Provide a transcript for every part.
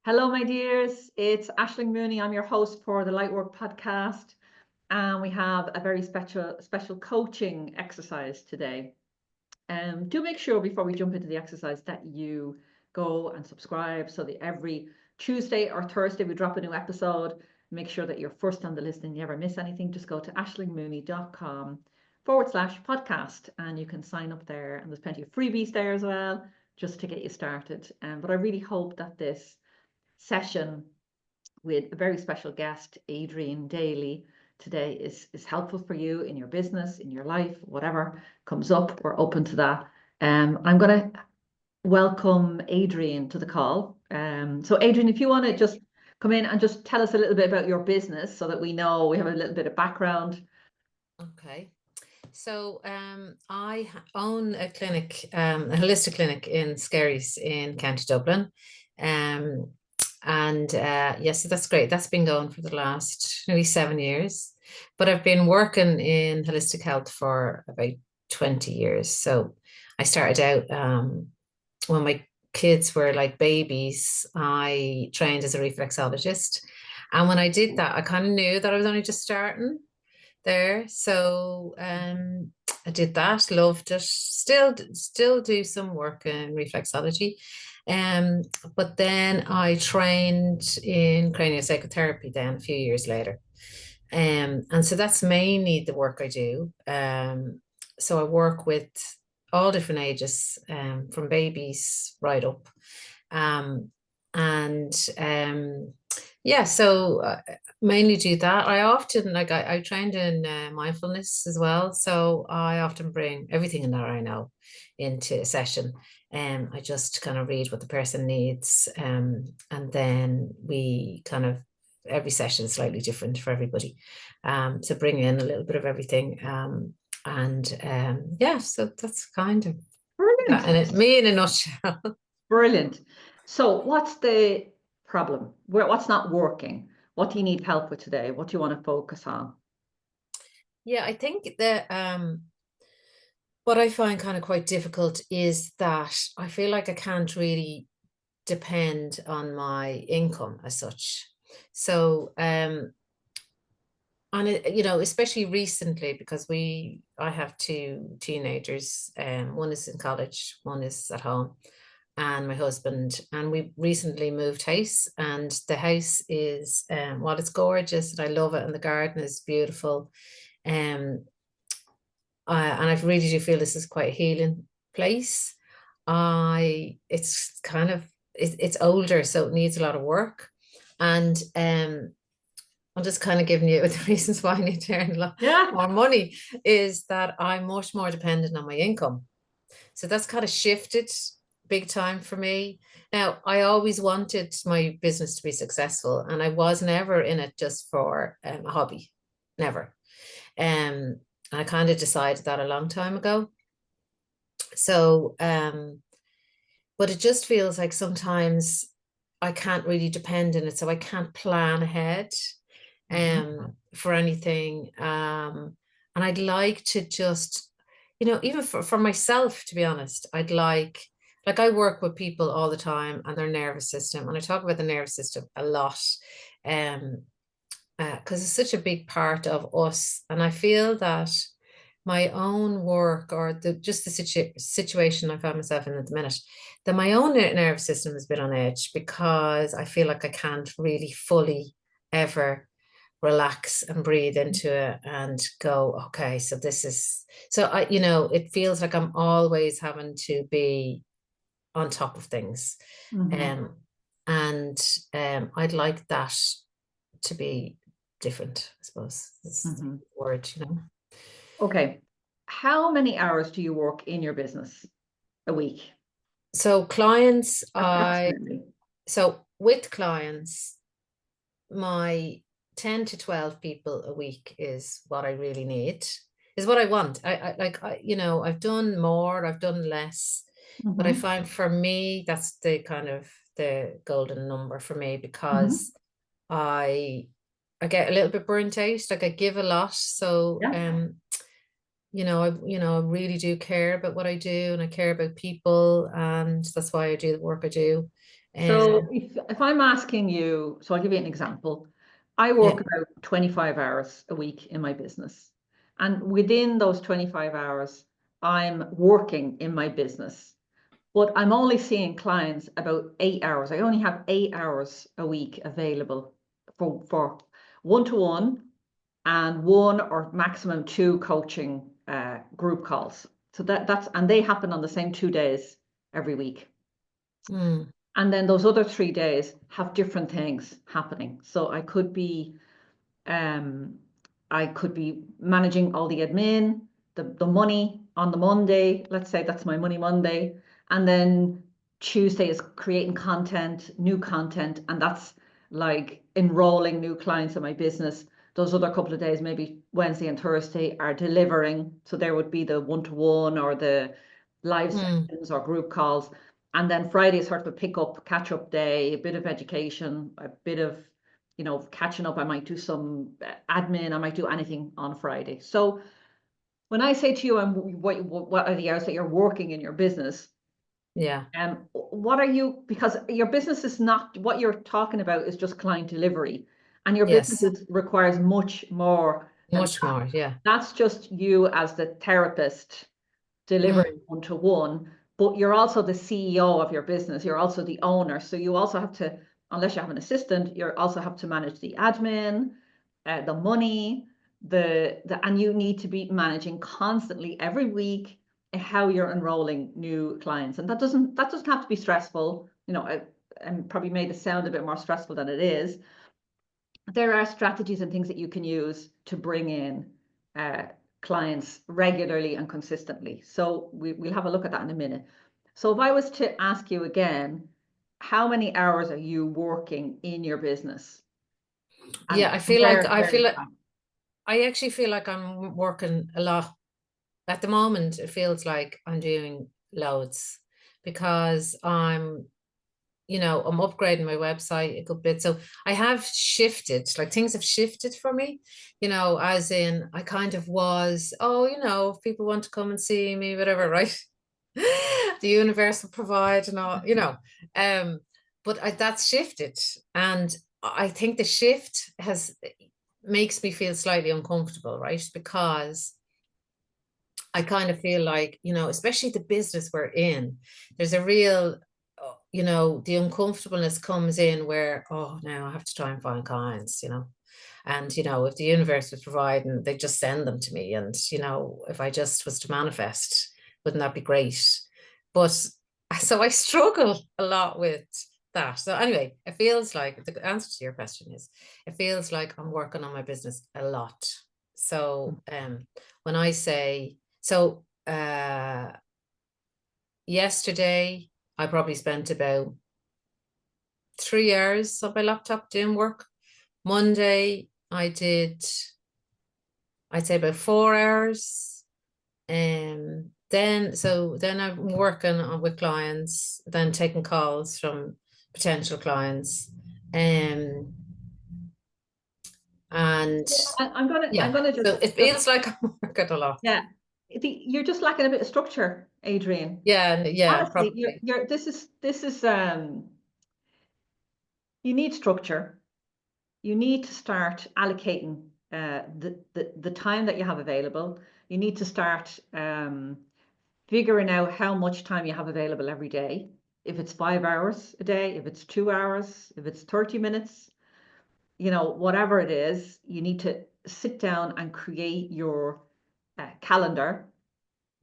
Hello, my dears. It's Aisling Mooney. I'm your host for the Lightwork podcast, and we have a very special coaching exercise today. Do make sure before we jump into the exercise that you go and subscribe so that every Tuesday or Thursday we drop a new episode. Make sure that you're first on the list and you never miss anything. Just go to aislingmooney.com/podcast and you can sign up there. And there's plenty of freebies there as well, just to get you started. But I really hope that this session with a very special guest, Adrian Daly, today is helpful for you in your business, in your life, whatever comes up. We're open to that. I'm going to welcome Adrian to the call. So Adrian, if you want to just come in and just tell us a little bit about your business so that we know we have a little bit of background. Okay. So I own a clinic, a holistic clinic in Skerries in County Dublin. Yes, so that's great. That's been going for the last nearly 7 years. But I've been working in holistic health for about 20 years. So I started out when my kids were like babies, I trained as a reflexologist. And when I did that, I kind of knew that I was only just starting there. So I did that, loved it, still do some work in reflexology. But then I trained in craniosacral then a few years later. And so that's mainly the work I do. So I work with all different ages, from babies right up. Yeah, so mainly do that. I often, like, I trained in mindfulness as well. So I often bring everything in that I know into a session. I just kind of read what the person needs. And then we kind of, every session is slightly different for everybody. So bring in a little bit of everything. Yeah, so that's kind of Brilliant. and it's me in a nutshell. Brilliant. So what's the problem? What's not working? What do you need help with today? What do you want to focus on? Yeah, I think that what I find kind of quite difficult is that I feel like I can't really depend on my income as such. So and especially recently, because I have two teenagers, one is in college, one is at home, and my husband, and we recently moved house, and the house is well, it's gorgeous and I love it, and the garden is beautiful. And I really do feel this is quite a healing place. It's kind of it's older, so it needs a lot of work, and I'm just kind of giving you the reasons why I need to earn a lot more money is that I'm much more dependent on my income. So that's kind of shifted big time for me. Now, I always wanted my business to be successful, and I was never in it just for a hobby, never. I kind of decided that a long time ago. So, but it just feels like sometimes I can't really depend on it, so I can't plan ahead for anything. And I'd like to just, even for myself, to be honest, I'd like I work with people all the time and their nervous system, and I talk about the nervous system a lot, because it's such a big part of us. And I feel that my own work, or just the situation I find myself in at the minute, that my own nervous system has been on edge, because I feel like I can't really fully ever relax and breathe into it and go, okay, so this is, so it feels like I'm always having to be on top of things. I'd like that to be different, I suppose. That's the word, Okay. How many hours do you work in your business a week? So clients, Approximately. So with clients, my 10 to 12 people a week is what I really need, is what I want. I've done more, I've done less, but I find for me, that's the kind of the golden number for me, because I get a little bit burnt out, like I give a lot. So I really do care about what I do, and I care about people, and that's why I do the work I do. So if I'm asking you, so I'll give you an example. I Yeah, work about 25 hours a week in my business. And within those 25 hours, I'm working in my business. But I'm only seeing clients about 8 hours. I only have 8 hours a week available for one-to-one and one or maximum two coaching group calls. So and they happen on the same 2 days every week. mm, And then those other 3 days have different things happening. So um, I could be managing all the admin, the money on the Monday. Let's say that's my Money Monday. And then Tuesday is creating content, new content, and that's like enrolling new clients in my business. Those other couple of days, maybe Wednesday and Thursday, are delivering. So there would be the one-to-one or the live mm, sessions or group calls. And then Friday is sort of a pick up, catch up day, a bit of education, a bit of catching up. I might do some admin. I might do anything on Friday. So when I say to you, what are the hours that you're working in your business? yeah, What are you? Because your business is not what you're talking about is just client delivery, and your business yes, requires much more than much more. Yeah, that's just you as the therapist delivering mm, one-to-one, but you're also the CEO of your business. You're also the owner. So you also have to, unless you have an assistant, you also have to manage the admin, the money, and you need to be managing constantly every week how you're enrolling new clients. And that doesn't have to be stressful. And probably made it sound a bit more stressful than it is. There are strategies and things that you can use to bring in uh, clients regularly and consistently. So we'll have a look at that in a minute. So if I was to ask you again, how many hours are you working in your business? And yeah. I where feel is like that? I actually feel like I'm working a lot at the moment. It feels like I'm doing loads because I'm upgrading my website a good bit. So I have shifted, like things have shifted for me, as in I kind of was, if people want to come and see me, whatever, right? The universe will provide and all, but that's shifted. And I think the shift makes me feel slightly uncomfortable, right? Because I kind of feel like, especially the business we're in, there's a real, the uncomfortableness comes in where, oh, now I have to try and find clients. And, if the universe was providing, they just send them to me. And, if I just was to manifest, wouldn't that be great? But so I struggle a lot with that. So anyway, it feels like the answer to your question is it feels like I'm working on my business a lot. So when I say so yesterday I probably spent about 3 hours on my laptop doing work. Monday I'd say about 4 hours. Then I'm working with clients, then taking calls from potential clients. And I'm yeah, gonna so it just feels like I'm working a lot. yeah. You're just lacking a bit of structure, Adrian. Yeah, yeah, Honestly, probably. this is you need structure. You need to start allocating the time that you have available. You need to start figuring out how much time you have available every day. If it's 5 hours a day, if it's 2 hours, if it's 30 minutes, whatever it is, you need to sit down and create your calendar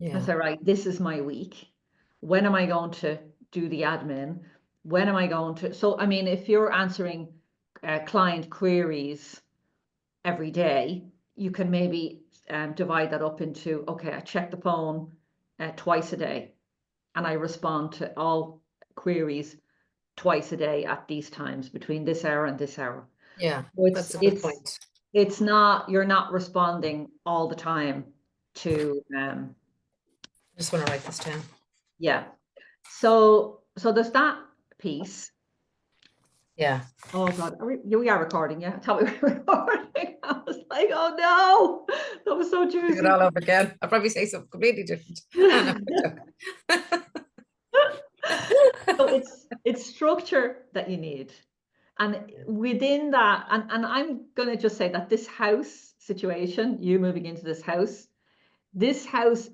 and Yeah, say, right, this is my week. When am I going to do the admin? When am I going to? So, I mean, if you're answering client queries every day, you can maybe divide that up into, okay, I check the phone twice a day and I respond to all queries twice a day at these times between this hour and this hour. yeah, So that's a good point. it's not, you're not responding all the time to I just want to write this down. yeah. So there's that piece. Yeah. Oh God, we are recording, yeah. I thought we were recording. I was like, oh no, that was so Do it juicy. all over again. I'll probably say something completely different. So it's structure that you need. And within that, and I'm going to just say that this house situation, you moving into this house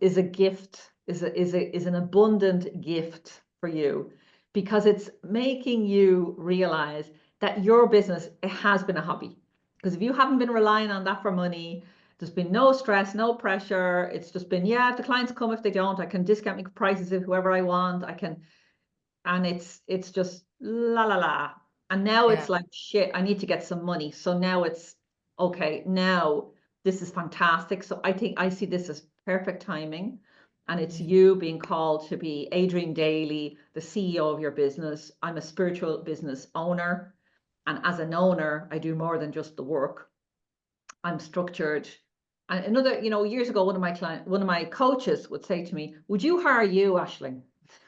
is a gift, is an abundant gift for you, because it's making you realize that your business, it has been a hobby. Because if you haven't been relying on that for money, there's been no stress, no pressure. It's just been, yeah, if the clients come, if they don't, I can discount my prices if whoever I want. I can, and it's just la la la. And now Yeah. it's like, shit, I need to get some money. So now it's okay, now this is fantastic. So I think I see this as perfect timing. And it's you being called to be Adrian Daly, the CEO of your business. I'm a spiritual business owner. And as an owner, I do more than just the work. I'm structured. And another, years ago, one of my coaches would say to me, would you hire you, Ashling?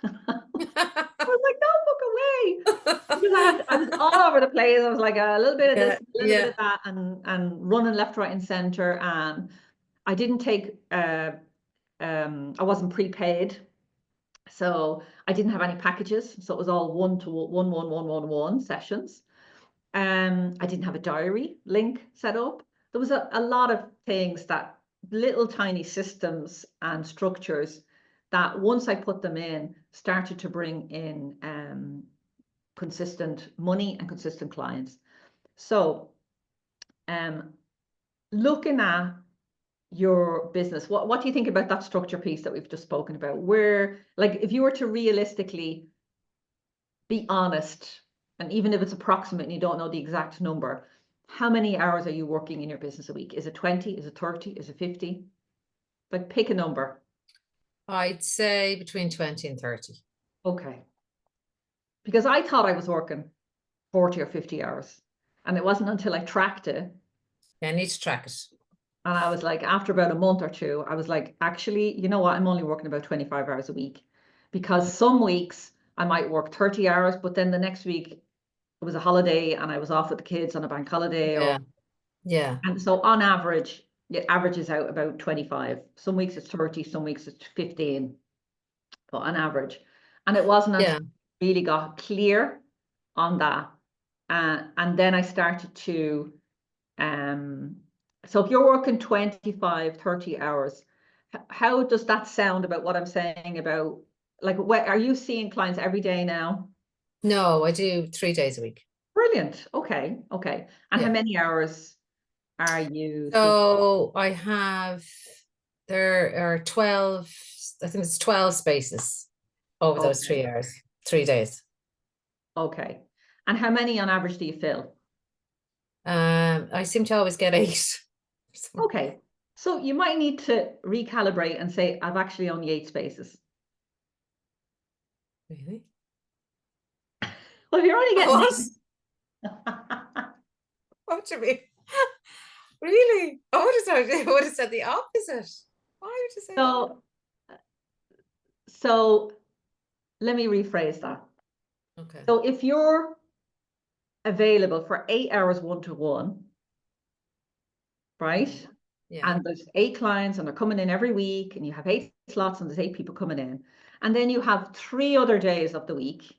I was like, no, fuck away. Because I was all over the place. I was like a little bit of this, a little bit of that, and running left, right, and center. And I didn't take I wasn't prepaid. So I didn't have any packages. So it was all 1-to-1 sessions. I didn't have a diary link set up. There was a lot of things, that little tiny systems and structures that once I put them in, started to bring in consistent money and consistent clients. So looking at your business, what do you think about that structure piece that we've just spoken about? Where, like, if you were to realistically be honest, and even if it's approximate and you don't know the exact number, how many hours are you working in your business a week? Is it 20? Is it 30? Is it 50? Like, pick a number. I'd say between 20 and 30. Okay. Because I thought I was working 40 or 50 hours. And it wasn't until I tracked it. Yeah, I need to track it. And I was like, after about a month or two, I was like, actually, you know what? I'm only working about 25 hours a week. Because some weeks I might work 30 hours, but then the next week it was a holiday and I was off with the kids on a bank holiday. Yeah. And so on average, it averages out about 25. Some weeks it's 30, some weeks it's 15, but on average. And it wasn't until I really got clear on that. And then I started to, so if you're working 25, 30 hours, how does that sound about what I'm saying about, like, are you seeing clients every day now? No, I do 3 days a week. Brilliant. Okay. Okay. And how many hours are you seeing? So there are 12, I think it's 12 spaces over those 3 hours, 3 days. Okay. And how many on average do you fill? I seem to always get 8. Okay. So you might need to recalibrate and say, I've actually only 8 spaces. Really? Well, if you're only getting What do you mean? Really? I would have said the opposite. Why would you say that? So let me rephrase that. Okay. So if you're available for 8 hours 1-to-1, right? Yeah. And there's 8 clients and they're coming in every week, and you have 8 slots and there's 8 people coming in. And then you have 3 other days of the week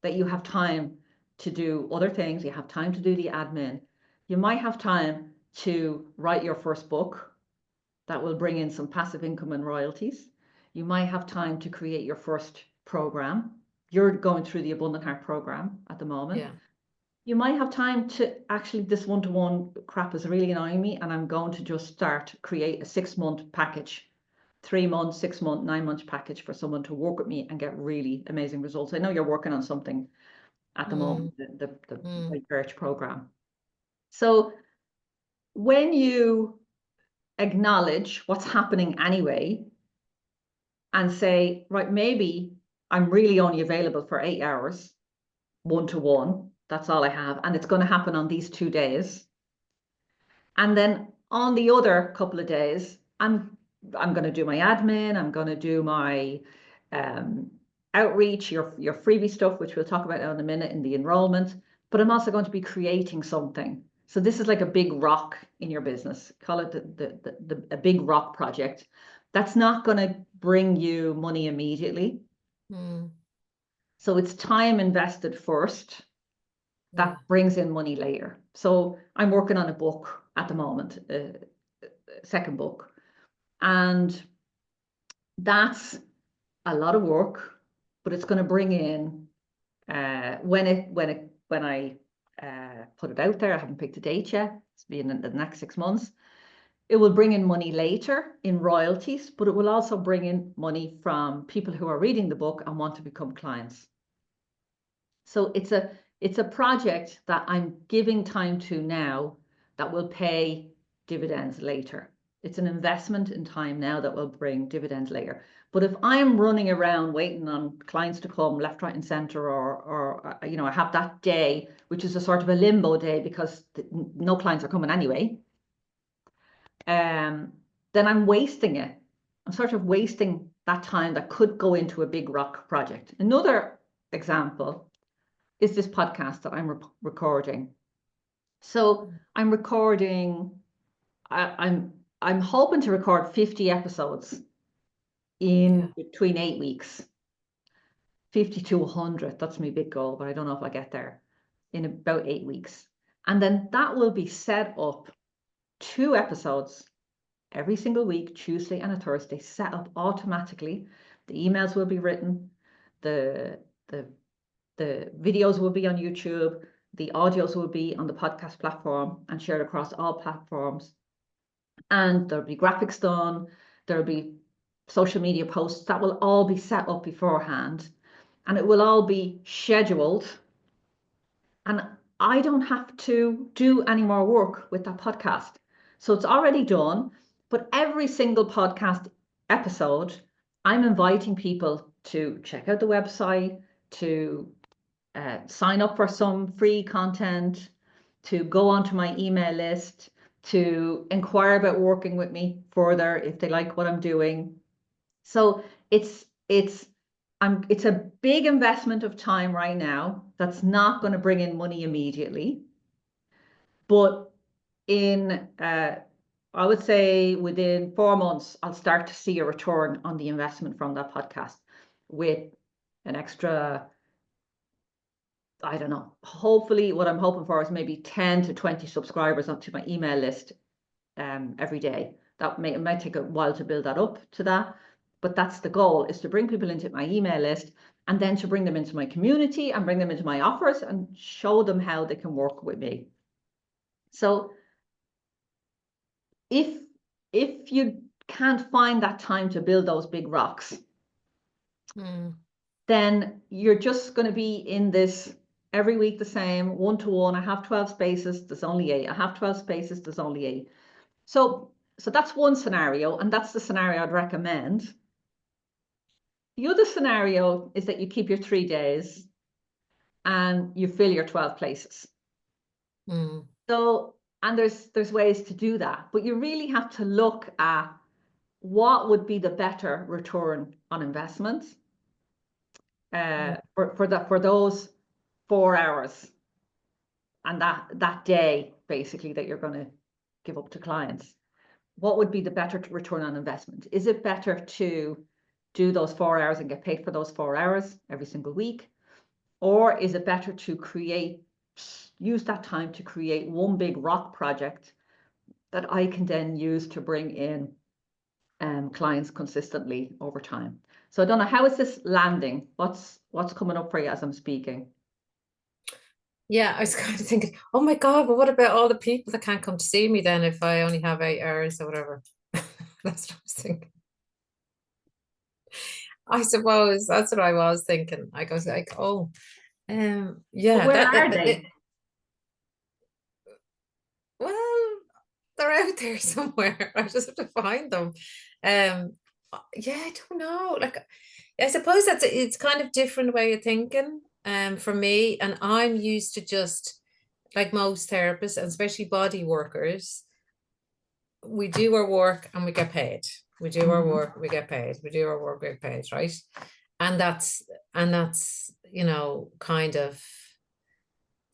that you have time to do other things. You have time to do the admin. You might have time to write your first book that will bring in some passive income and royalties. You might have time to create your first program. You're going through the Abundant Heart program at the moment. Yeah. You might have time to actually, this 1-to-1 crap is really annoying me, and I'm going to just create a 6-month package, 3 months, 6 month, 9 month package for someone to work with me and get really amazing results. I know you're working on something at the moment, the research program. So when you acknowledge what's happening anyway and say, right, maybe I'm really only available for 8 hours, 1-to-1, that's all I have, and it's going to happen on these 2 days. And then on the other couple of days, I'm going to do my admin, I'm going to do my outreach, your freebie stuff, which we'll talk about in a minute in the enrollment, but I'm also going to be creating something. So this is like a big rock in your business. Call it a big rock project. That's not going to bring you money immediately. So it's time invested first that brings in money later. So I'm working on a book at the moment, second book, and that's a lot of work, but it's going to bring in when I put it out there. I haven't picked a date yet. It's been in the next 6 months. It will bring in money later in royalties, but it will also bring in money from people who are reading the book and want to become clients. So it's a project that I'm giving time to now that will pay dividends later. It's an investment in time now that will bring dividends later. But if I'm running around waiting on clients to come left, right, and center, or you know, I have that day, which is a sort of a limbo day because no clients are coming anyway, then I'm wasting it. I'm sort of wasting that time that could go into a big rock project. Another example is this podcast that I'm recording. So I'm recording, I'm hoping to record 50 episodes in between 8 weeks. 50 to 100, that's my big goal, but I don't know if I get there in about 8 weeks. And then that will be set up 2 episodes every single week, Tuesday and a Thursday, set up automatically. The emails will be written, the videos will be on YouTube, the audios will be on the podcast platform and shared across all platforms. And there'll be graphics done, there'll be social media posts that will all be set up beforehand, and it will all be scheduled. And I don't have to do any more work with that podcast. So it's already done. But every single podcast episode, I'm inviting people to check out the website, to sign up for some free content, to go onto my email list, to inquire about working with me further if they like what I'm doing. So it's a big investment of time right now that's not going to bring in money immediately, but in I would say within 4 months I'll start to see a return on the investment from that podcast with an extra, I don't know, hopefully what I'm hoping for is maybe 10 to 20 subscribers onto my email list every day. It might take a while to build that up to that, but that's the goal, is to bring people into my email list and then to bring them into my community and bring them into my offers and show them how they can work with me. So if you can't find that time to build those big rocks, then you're just going to be in this every week the same, 1-to-1. I have 12 spaces, there's only 8. I have 12 spaces, there's only 8. So that's one scenario, and that's the scenario I'd recommend. The other scenario is that you keep your 3 days and you fill your 12 places. So, and there's ways to do that, but you really have to look at what would be the better return on investment for those 4 hours and that day basically that you're going to give up to clients. What would be the better return on investment? Is it better to do those 4 hours and get paid for those 4 hours every single week? Or is it better to use that time to create one big rock project that I can then use to bring in clients consistently over time? So I don't know, how is this landing? What's coming up for you as I'm speaking? Yeah, I was kind of thinking, oh my God, but what about all the people that can't come to see me then if I only have 8 hours or whatever? That's what I was thinking. I suppose that's what I was thinking. I was like, oh, yeah. But where are they? Well, they're out there somewhere. I just have to find them. Yeah, I don't know. Like, I suppose it's kind of different way of thinking for me. And I'm used to just like most therapists, and especially body workers, we do our work and we get paid. We do our work, we get paid. We do our work, we get paid, right? And that's, you know, kind of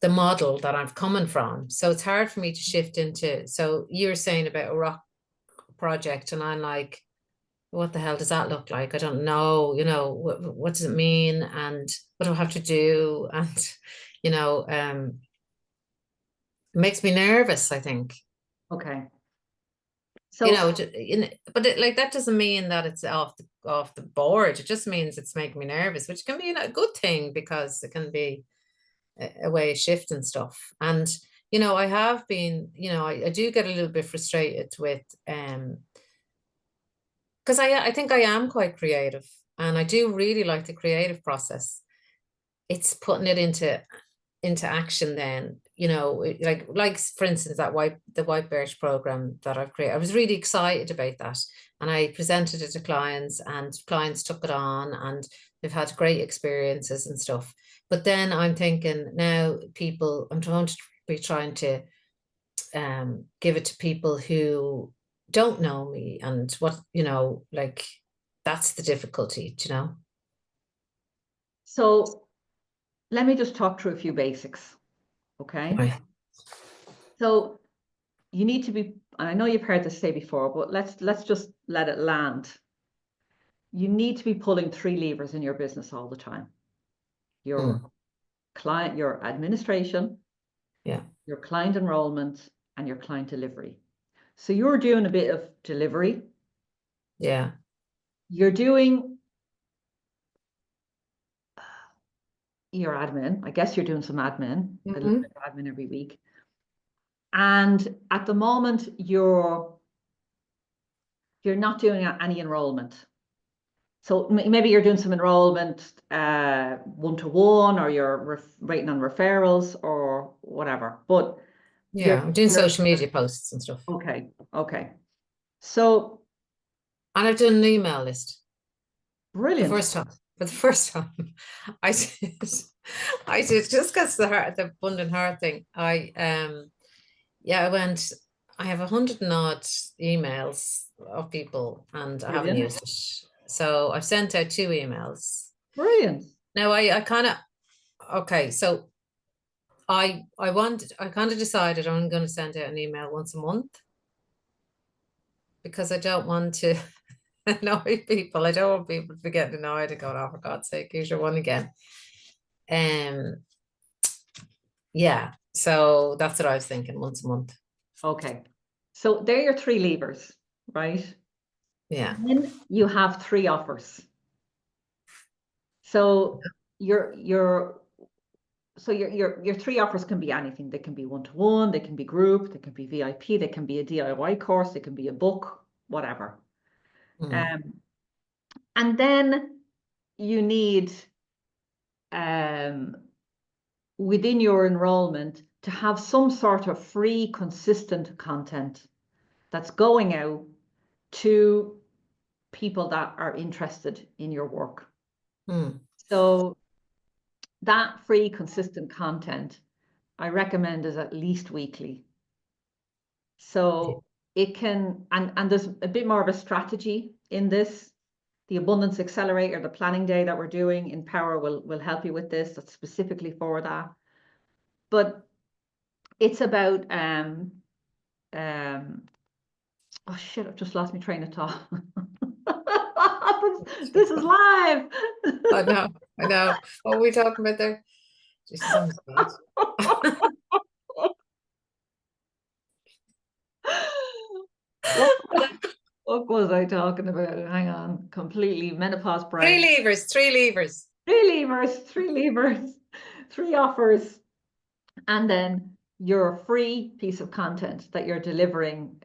the model that I'm coming from. So it's hard for me to shift into, so you're saying about a rock project and I'm like, what the hell does that look like? I don't know, what does it mean? And what do I have to do? And, it makes me nervous, I think. Okay. So, But like that doesn't mean that it's off the board. It just means it's making me nervous, which can be a good thing because it can be a way of shifting stuff. And I have been, I do get a little bit frustrated with because I think I am quite creative and I do really like the creative process. It's putting it into action then, like for instance the white birch program that I've created. I was really excited about that and I presented it to clients and clients took it on and they've had great experiences and stuff. But then I'm thinking now I'm trying to be trying to give it to people who don't know me and what like that's the difficulty. so let me just talk through a few basics. Okay. Right. So you need to be, and I know you've heard this say before, but let's just let it land. You need to be pulling 3 levers in your business all the time. Your client, your administration, Yeah. your client enrollment, and your client delivery. So you're doing a bit of delivery. Yeah. You're doing your admin. I guess you're doing some admin, a little bit of admin every week. And at the moment, you're not doing any enrollment. So maybe you're doing some enrollment one-to-one, or you're waiting on referrals or whatever. But yeah, I'm doing social media posts and stuff. Okay. So, and I've done an email list. Brilliant. For the first time, I did just because the abundant heart thing. I have 100 and odd emails of people and I haven't used it. So I've sent out 2 emails. Brilliant. Now I kind of, okay, so I kind of decided I'm going to send out an email once a month because I don't want to annoy people. I don't want people to be getting annoyed and going, oh, for God's sake, here's your one again. Yeah, so that's what I was thinking, once a month. Okay. So they're your 3 levers, right? Yeah. Then you have 3 offers. So your 3 offers can be anything. They can be one-to-one, they can be group, they can be VIP, they can be a DIY course, they can be a book, whatever. And then you need within your enrollment to have some sort of free, consistent content that's going out to people that are interested in your work. So that free, consistent content, I recommend, is at least weekly. So it can, and there's a bit more of a strategy in this. The Abundance Accelerator, the planning day that we're doing in Power will help you with this. That's specifically for that. But it's about oh shit, I've just lost my train of thought. This is live. I know. What are we talking about there? Jesus, what was I talking about? Hang on, completely menopause brain. 3 levers. 3 levers, 3 offers, and then your free piece of content that you're delivering.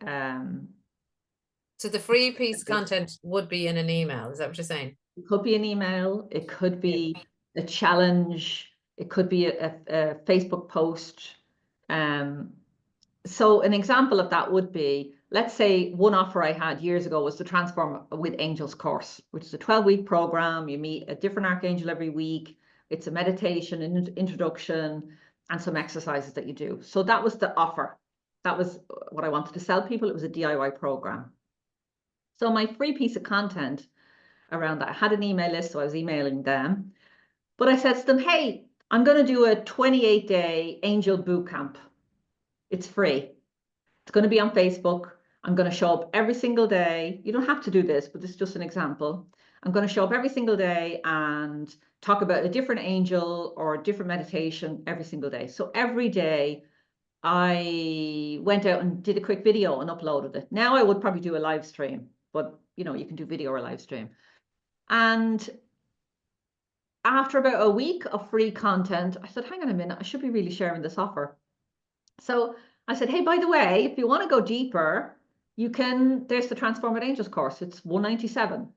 So the free piece of content would be in an email. Is that what you're saying? It could be an email. It could be a challenge. It could be a Facebook post. So an example of that would be, let's say one offer I had years ago was the Transform with Angels course, which is a 12-week program. You meet a different archangel every week. It's a meditation, an introduction, and some exercises that you do. So that was the offer. That was what I wanted to sell people. It was a DIY program. So my free piece of content around that, I had an email list, so I was emailing them. But I said to them, hey, I'm going to do a 28-day angel boot camp. It's free. It's going to be on Facebook. I'm going to show up every single day. You don't have to do this, but this is just an example. I'm going to show up every single day and talk about a different angel or a different meditation every single day. So every day I went out and did a quick video and uploaded it. Now I would probably do a live stream, but you know, you can do video or live stream. And after about a week of free content, I said, hang on a minute, I should be really sharing this offer. So I said, hey, by the way, if you want to go deeper, you can, there's the Transformed Angels course. It's $197.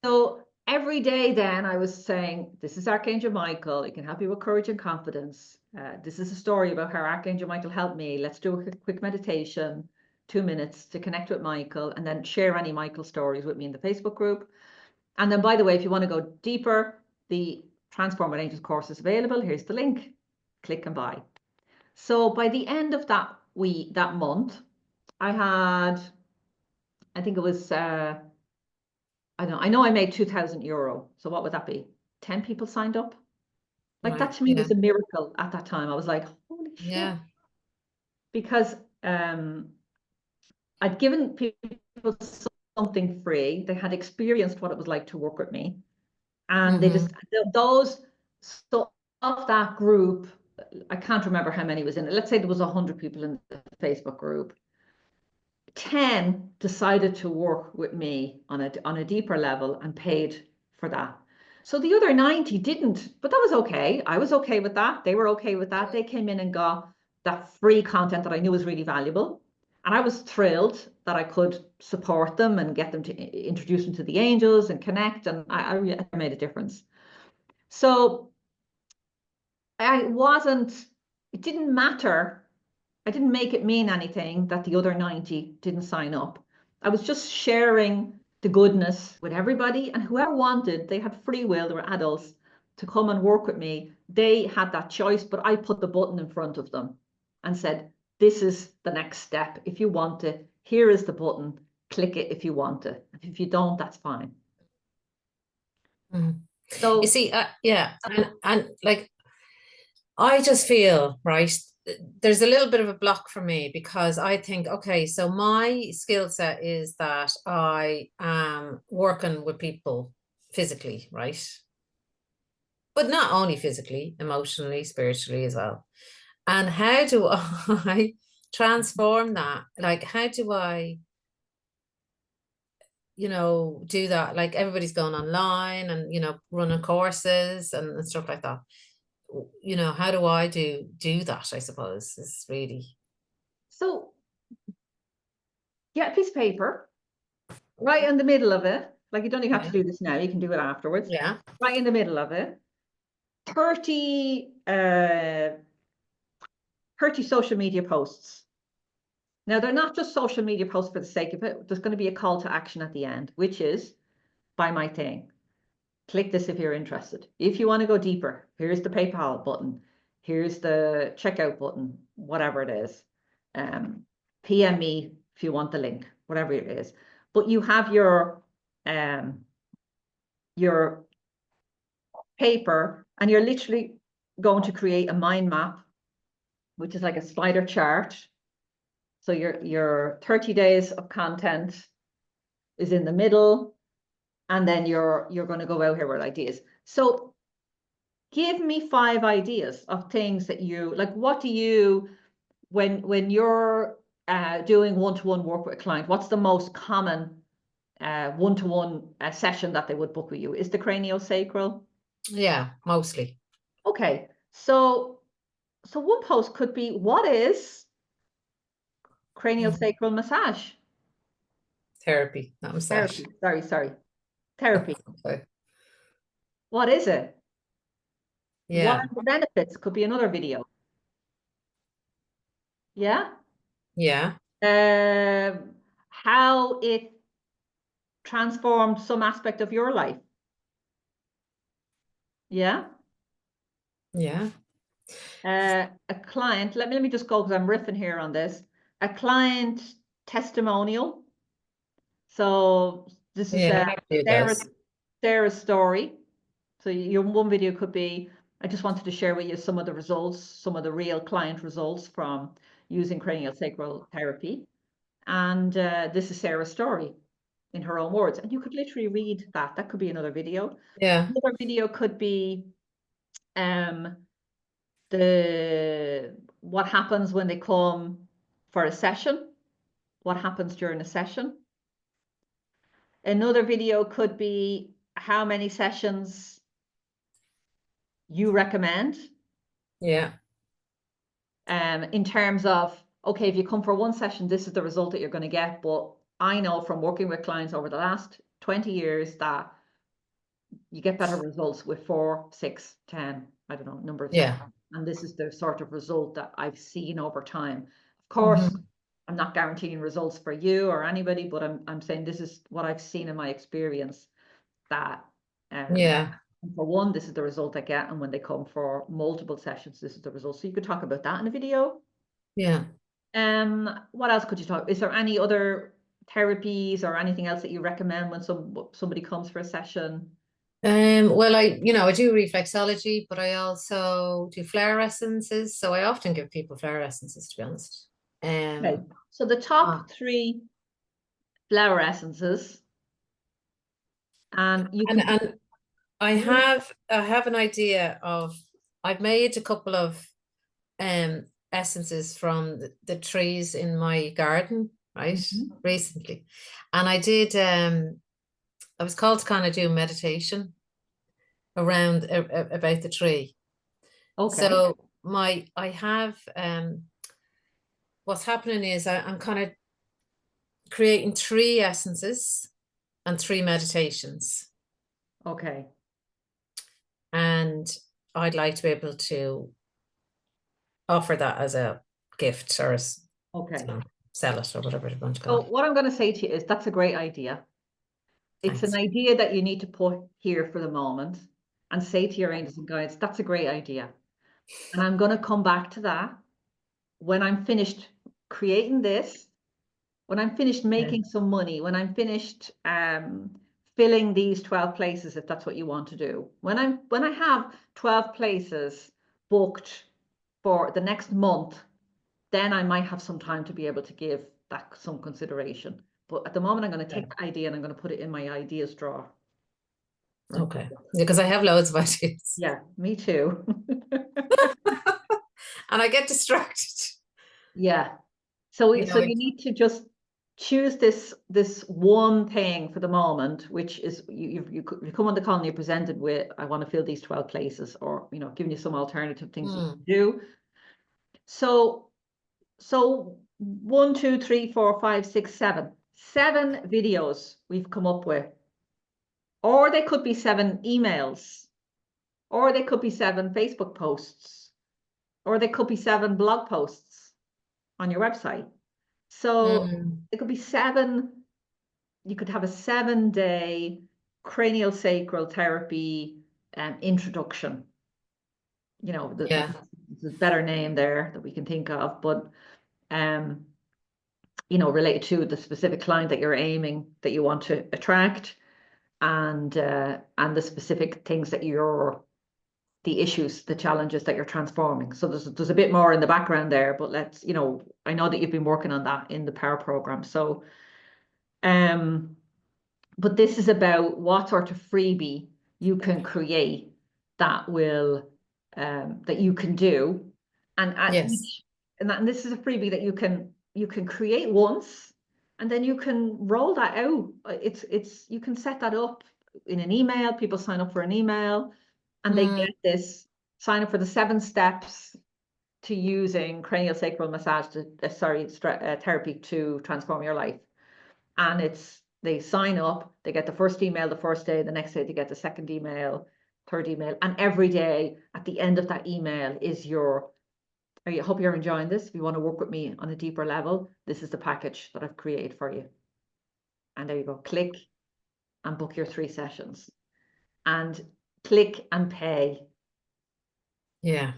So every day then I was saying, this is Archangel Michael. It can help you with courage and confidence. This is a story about how Archangel Michael helped me. Let's do a quick meditation, 2 minutes to connect with Michael, and then share any Michael stories with me in the Facebook group. And then, by the way, if you want to go deeper, the Transformed Angels course is available. Here's the link. Click and buy. So by the end of that month, I had, I think it was, I know I made €2,000. So what would that be? 10 people signed up. Like that to me was a miracle at that time. I was like, holy shit. Yeah. Because I'd given people something free. They had experienced what it was like to work with me. And they just, so of that group, I can't remember how many was in it. Let's say there was 100 people in the Facebook group. 10 decided to work with me on a deeper level and paid for that. So the other 90 didn't, but that was okay. I was okay with that. They were okay with that. They came in and got that free content that I knew was really valuable. And I was thrilled that I could support them and get them to introduce them to the angels and connect. And I made a difference. So it didn't matter. I didn't make it mean anything that the other 90 didn't sign up. I was just sharing the goodness with everybody, and whoever wanted, they had free will, they were adults, to come and work with me. They had that choice, but I put the button in front of them and said, this is the next step. If you want it, here is the button. Click it if you want it. If you don't, that's fine. So you see, yeah, and like, I just feel, right, there's a little bit of a block for me because I think, okay, so my skill set is that I am working with people physically, right? But not only physically, emotionally, spiritually as well. And how do I transform that? Like, how do I, do that? Like, everybody's going online and, running courses and stuff like that. How do I do that, I suppose, is really. So get a piece of paper, right in the middle of it. Like, you don't even have to do this now. You can do it afterwards. Yeah. Right in the middle of it. 30 social media posts. Now, they're not just social media posts for the sake of it. There's going to be a call to action at the end, which is buy my thing. Click this if you're interested. If you want to go deeper, here's the PayPal button. Here's the checkout button, whatever it is. PM me if you want the link, whatever it is. But you have your paper, and you're literally going to create a mind map, which is like a spider chart. So your 30 days of content is in the middle, and then you're going to go out here with ideas. So give me 5 ideas of things that you like. What do you, when you're doing one-to-one work with a client, what's the most common one-to-one session that they would book with you? Is the craniosacral? Yeah, mostly. Okay, so one post could be, what is craniosacral massage? Therapy, not massage. Therapy. Sorry. Therapy. Okay. What is it? Yeah. What are the benefits? Could be another video. Yeah? Yeah. How it transformed some aspect of your life. Yeah? Yeah. A client, let me just go because I'm riffing here on this. A client testimonial. So this is Sarah's story. So your one video could be, I just wanted to share with you some of the results, some of the real client results from using cranial sacral therapy. And this is Sarah's story in her own words. And you could literally read that. That could be another video. Yeah. Another video could be what happens when they come for a session, what happens during a session. Another video could be how many sessions you recommend. Yeah. In terms of, okay, if you come for one session, this is the result that you're going to get. But I know from working with clients over the last 20 years that you get better results with 4, 6, 10, I don't know, number of Yeah. sessions. And this is the sort of result that I've seen over time. Of course, I'm not guaranteeing results for you or anybody, but I'm saying this is what I've seen in my experience, that Yeah. for one, this is the result I get, and when they come for multiple sessions, this is the result. So you could talk about that in a video. Yeah. What else could you talk? Is there any other therapies or anything else that you recommend when somebody comes for a session? Well, I do reflexology, but I also do flower essences. So I often give people flower essences, to be honest. Okay. So the top 3 flower essences, and you could and I have an idea of, I've made a couple of essences from the trees in my garden, right? Recently. And I did I was called to kind of do meditation around about the tree. Okay. So I have what's happening is I'm kind of creating 3 essences and 3 meditations. Okay. And I'd like to be able to offer that as a gift, or Okay. Sell it, or whatever you want to So call it. what I'm going to say to you is that's a great idea. It's an idea that you need to put here for the moment and say to your angels and guides, that's a great idea. And I'm going to come back to that when I'm finished creating this, when I'm finished making some money, when I'm finished filling these 12 places, if that's what you want to do. When I have 12 places booked for the next month, then I might have some time to be able to give that some consideration. But at the moment, I'm going to take the idea and I'm going to put it in my ideas drawer. Okay. Because I have loads of ideas. Yeah, me too. And I get distracted. Yeah. So you need to just choose this one thing for the moment, which is you come on the call and you're presented with, I want to fill these 12 places, or giving you some alternative things you can do. So 1, 2, 3, 4, 5, 6, 7. 7 videos we've come up with. Or they could be 7 emails. Or they could be 7 Facebook posts. Or they could be 7 blog posts on your website. So it could be 7, you could have a 7-day cranial sacral therapy introduction. There's a better name there that we can think of, but related to the specific client that you're aiming, that you want to attract, and the specific things that the issues, the challenges that you're transforming. So there's a bit more in the background there, but I know that you've been working on that in the Power program. So, but this is about what sort of freebie you can create that will, that you can do. And and this is a freebie that you can create once, and then you can roll that out. You can set that up in an email. People sign up for an email, and they get this, sign up for the 7 steps to using cranial sacral massage therapy to transform your life. And they sign up, they get the first email the first day, the next day they get the second email, third email, and every day at the end of that email is I hope you're enjoying this. If you want to work with me on a deeper level, this is the package that I've created for you. And there you go. Click and book your 3 sessions. And click and pay. Yeah.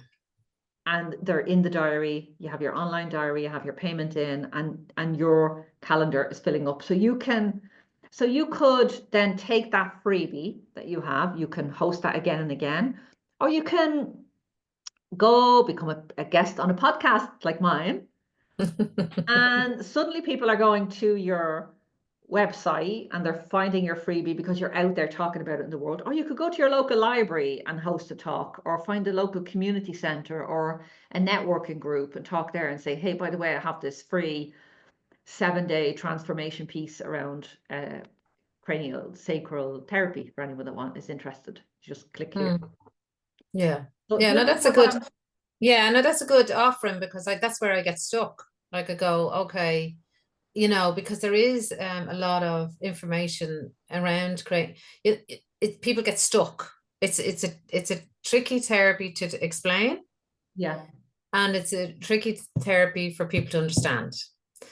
And they're in the diary. You have your online diary, you have your payment in, and your calendar is filling up. So you could then take that freebie that you have, you can host that again and again, Or you can go become a guest on a podcast like mine. And suddenly people are going to your website and they're finding your freebie because you're out there talking about it in the world. Or you could go to your local library and host a talk, or find a local community center or a networking group and talk there and say, hey, by the way, I have this free 7-day transformation piece around cranial sacral therapy for anyone that is interested. Just click here. Yeah. So Yeah, do you no, that's a understand good, yeah, no, that's a good offering, because that's where I get stuck. I could go, okay, because there is a lot of information around create people get stuck. It's a tricky therapy to explain, Yeah, and it's a tricky therapy for people to understand. So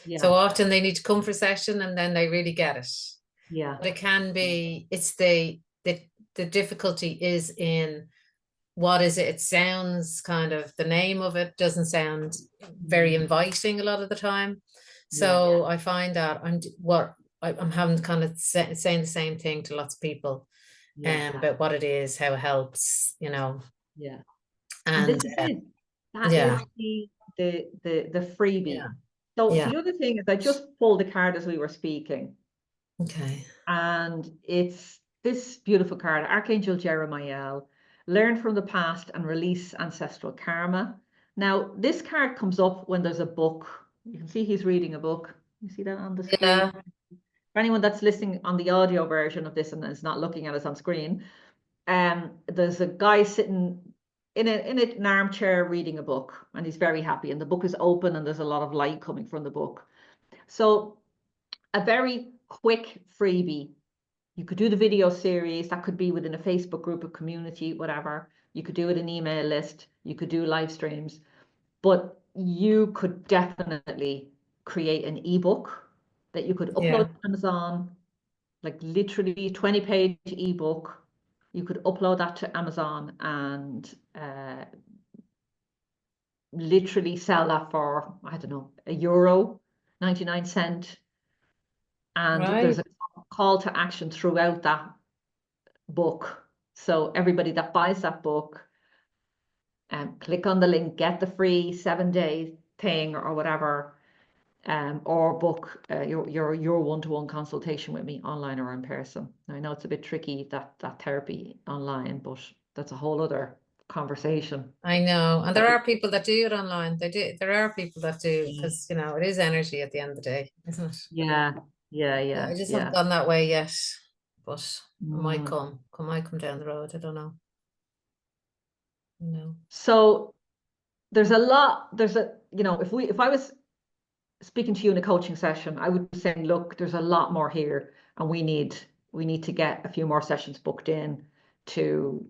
yeah, often they need to come for a session and then they really get it. yeah, But it can be, it's the difficulty is in what is it? It sounds kind of, the name of it doesn't sound very inviting a lot of the time. yeah, So I find that I'm having kind of saying the same thing to lots of people yeah, about what it is, how it helps, yeah. And this and is it. That is yeah, the freebie. yeah, So yeah. the other thing is I just pulled a card as we were speaking, Okay. and it's this beautiful card, Archangel Jeremiah, learn from the past and release ancestral karma. Now, this card comes up when there's a book. You can see he's reading a book. You see that on the screen? Yeah. For anyone that's listening on the audio version of this and is not looking at us on screen, there's a guy sitting in an armchair reading a book, and he's very happy, and the book is open and there's a lot of light coming from the book. So a very quick freebie. You could do the video series, that could be within a Facebook group, a community, whatever. You could do it in email list, you could do live streams, but you could definitely create an ebook that you could upload Yeah. to Amazon, like literally 20-page ebook. You could upload that to Amazon and literally sell that for, I don't know, €1, 99¢. And there's Right. a call to action throughout that book. So everybody that buys that book, click on the link, get the free 7-day thing or whatever, or book your one-to-one consultation with me online or in person. Now, I know it's a bit tricky, that therapy online, but that's a whole other conversation. I know. And there are people that do it online. There are people that do, Yeah, because, it is energy at the end of the day, isn't it? yeah, yeah, Yeah, yeah, I just haven't yeah. gone that way yet, but I might Mm. might come down the road. I don't know. No. So there's if I was speaking to you in a coaching session, I would be saying, look, there's a lot more here, and we need to get a few more sessions booked in to,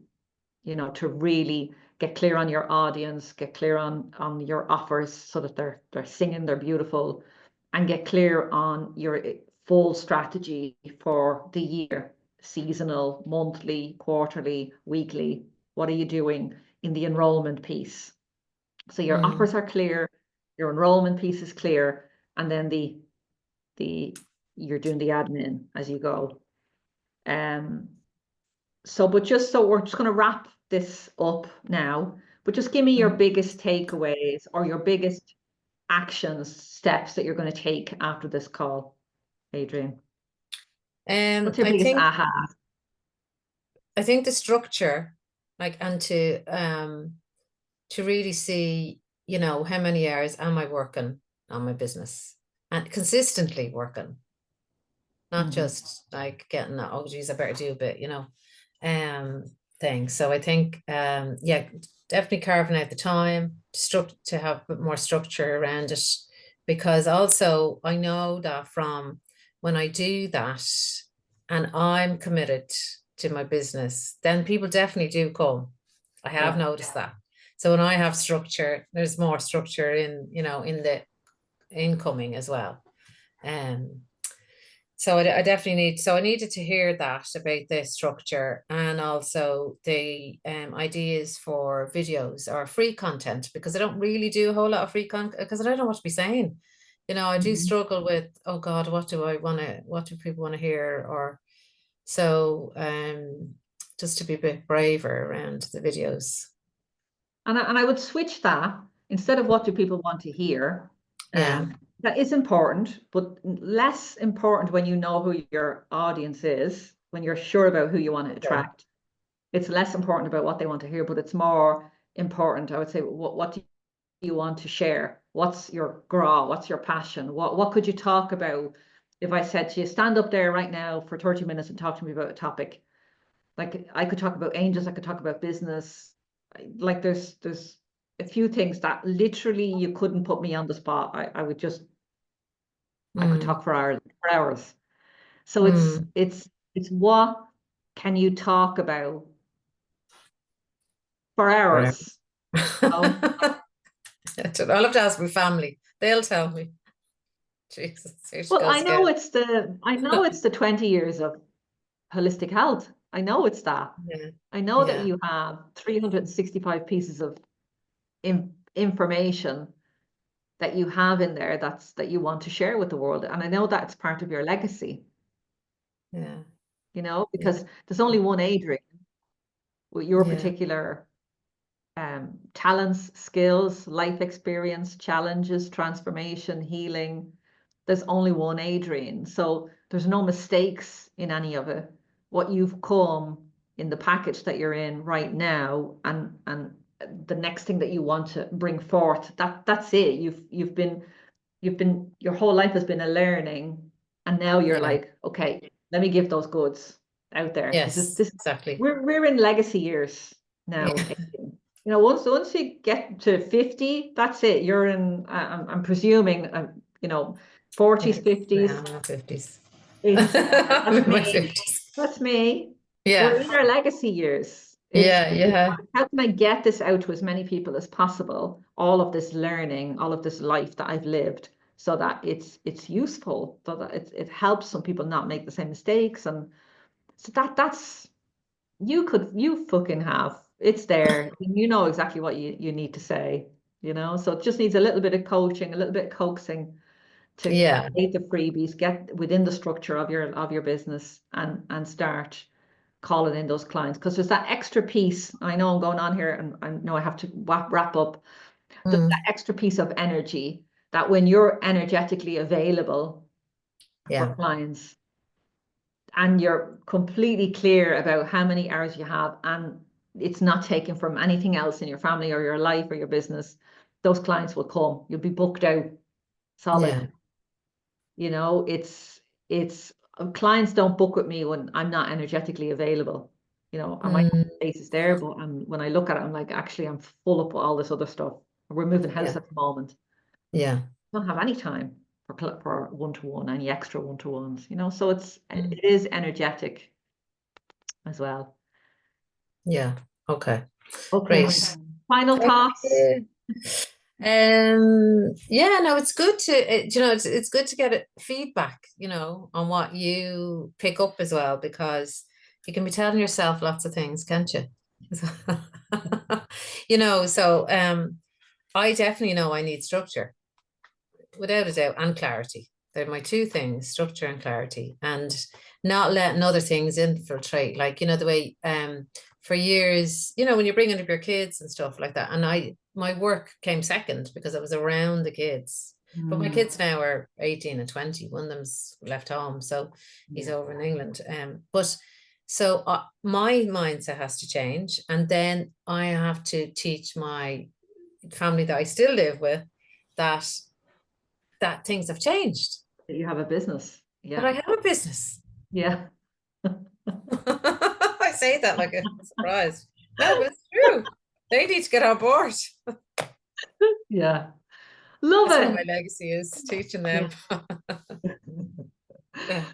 to really get clear on your audience, get clear on your offers so that they're singing, they're beautiful, and get clear on your full strategy for the year, seasonal, monthly, quarterly, weekly. What are you doing in the enrollment piece? So your Mm. offers are clear, your enrollment piece is clear, and then the you're doing the admin as you go. But we're just going to wrap this up now, but just give me your Mm. biggest takeaways or your biggest actions, steps that you're going to take after this call, Adrian. What's your I biggest think aha? I think the structure, like, and to really see, how many hours am I working on my business, and consistently working, not Mhm. just like getting that, oh geez, I better do a bit, um thing. So I think yeah, definitely carving out the time to have a bit more structure around it, because also I know that from when I do that and I'm committed to my business, then people definitely do come. I have Yeah. noticed that. So when I have structure, there's more structure in the incoming as well. Um, so I definitely I needed to hear that about the structure, and also the ideas for videos or free content, because I don't really do a whole lot of free content because I don't know what to be saying. I do Mhm. struggle with, oh God, what do people want to hear? Or so just to be a bit braver around the videos. And I would switch that instead of what do people want to hear. Yeah. That is important, but less important when you know who your audience is, when you're sure about who you want to Sure. attract. It's less important about what they want to hear, but it's more important, I would say, what do you want to share? What's your gra? What's your passion? What could you talk about? If I said to you, stand up there right now for 30 minutes and talk to me about a topic, like I could talk about angels, I could talk about business. Like there's a few things that literally you couldn't put me on the spot. I would just I could Mm. talk for hours. So Mm. it's what can you talk about for Forever. hours? Oh, I'll have to ask my family. They'll tell me. Jesus, here she well, goes again. I know it's the 20 years of holistic health. I know it's that. Yeah. I know that Yeah. you have 365 pieces of information that you have in there that you want to share with the world. And I know that it's part of your legacy, Yeah. Yeah. because there's only one Adrian with your Yeah. particular talents, skills, life experience, challenges, transformation, healing. There's only one Adrian. So there's no mistakes in any of it. What you've come in the package that you're in right now, and the next thing that you want to bring forth, that's it. You've been your whole life has been a learning, and now you're Yeah. like, okay, let me give those goods out there. This is Yes, this exactly. we're in legacy years now. Yeah. Once you get to 50, that's it. You're in. I'm presuming. 40s, Yes, I 50s. am in my 50s. It's I'm that's in my me. 50s. That's me. We're Yeah. in our legacy years. It's Yeah. Yeah. how can I get this out to as many people as possible? All of this learning, all of this life that I've lived, so that it's useful, so that it helps some people not make the same mistakes. And so that's you fucking have. It's there. You know exactly what you need to say. So it just needs a little bit of coaching, a little bit of coaxing to Yeah. create the freebies, get within the structure of your business, and start calling in those clients, because there's that extra piece. I know I'm going on here, and I know I have to wrap up. There's that Mm. extra piece of energy that when you're energetically available for Yeah. clients, and you're completely clear about how many hours you have, and it's not taken from anything else in your family or your life or your business, those clients will come. You'll be booked out solid. Yeah. It's clients don't book with me when I'm not energetically available. I might have Mm. spaces there, but when I look at it, I'm like, actually, I'm full up with all this other stuff. We're moving house Yeah. at the moment. Yeah. Don't have any time for one-to-one, any extra one-to-ones. So it Mm. is energetic as well. Yeah. Okay. Okay, my Great. friend. Final Thank thoughts. you. Yeah, no, it's good to it's good to get feedback, on what you pick up as well, because you can be telling yourself lots of things, can't you? So I definitely know I need structure, without a doubt, and clarity. They're my two things, structure and clarity, and not letting other things infiltrate. Like, the way for years, when you're bringing up your kids and stuff like that. And my work came second because I was around the kids. But my kids now are 18 and 20. One of them's left home, so he's Yeah. over in England. But so my mindset has to change, and then I have to teach my family that I still live with that things have changed. That you have a business. But Yeah. I have a business. Yeah. I say that like a surprise. No, but it's true. They need to get on board. Yeah. Love That's what my it. legacy is, teaching Yeah. them. Yeah.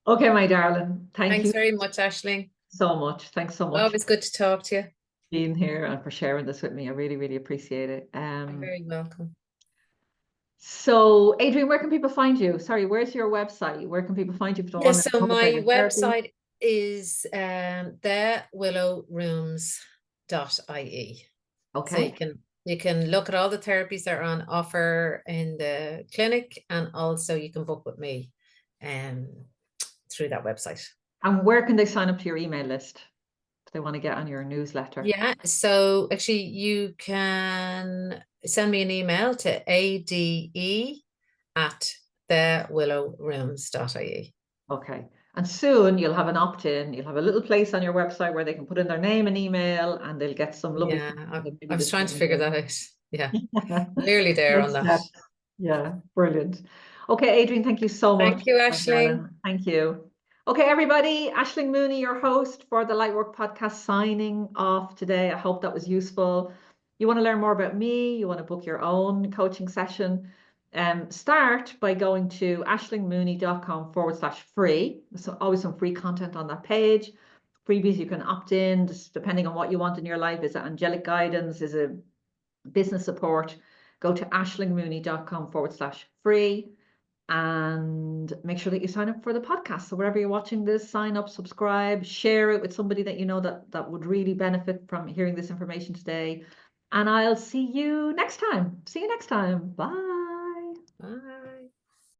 Okay, my darling. Thank Thanks you very much, Aisling. so much. Thanks so much for Always good to talk to you. being here and for sharing this with me. I really, really appreciate it. You're very welcome. So Adrian, where can people find you? Sorry, where's your website? Where can people find you if they want Yes, to so talk about my your therapy? website is thewillowrooms.ie. So Okay. you can look at all the therapies that are on offer in the clinic, and also you can book with me through that website. And where can they sign up to your email list? if they want to get on your newsletter? Yeah, so actually you can send me an email to ade@thewillowrooms.ie. Okay. And soon you'll have an opt-in. You'll have a little place on your website where they can put in their name and email, and they'll get some lovely Yeah, feedback, maybe I was this trying to figure Monday. that out. Yeah, nearly there on Next that. step. Yeah, brilliant. Okay, Adrian, thank you so much. Thank you, And Ashley. thank you. Okay, everybody, Aisling Mooney, your host for the Lightwork podcast, signing off today. I hope that was useful. You want to learn more about me, you want to book your own coaching session, start by going to aislingmooney.com/free. There's always some free content on that page. Freebies you can opt in, just depending on what you want in your life. Is it angelic guidance? Is it business support? Go to aislingmooney.com/free and make sure that you sign up for the podcast. So wherever you're watching this, sign up, subscribe, share it with somebody that you know that would really benefit from hearing this information today. And I'll see you next time. See you next time. Bye. Bye.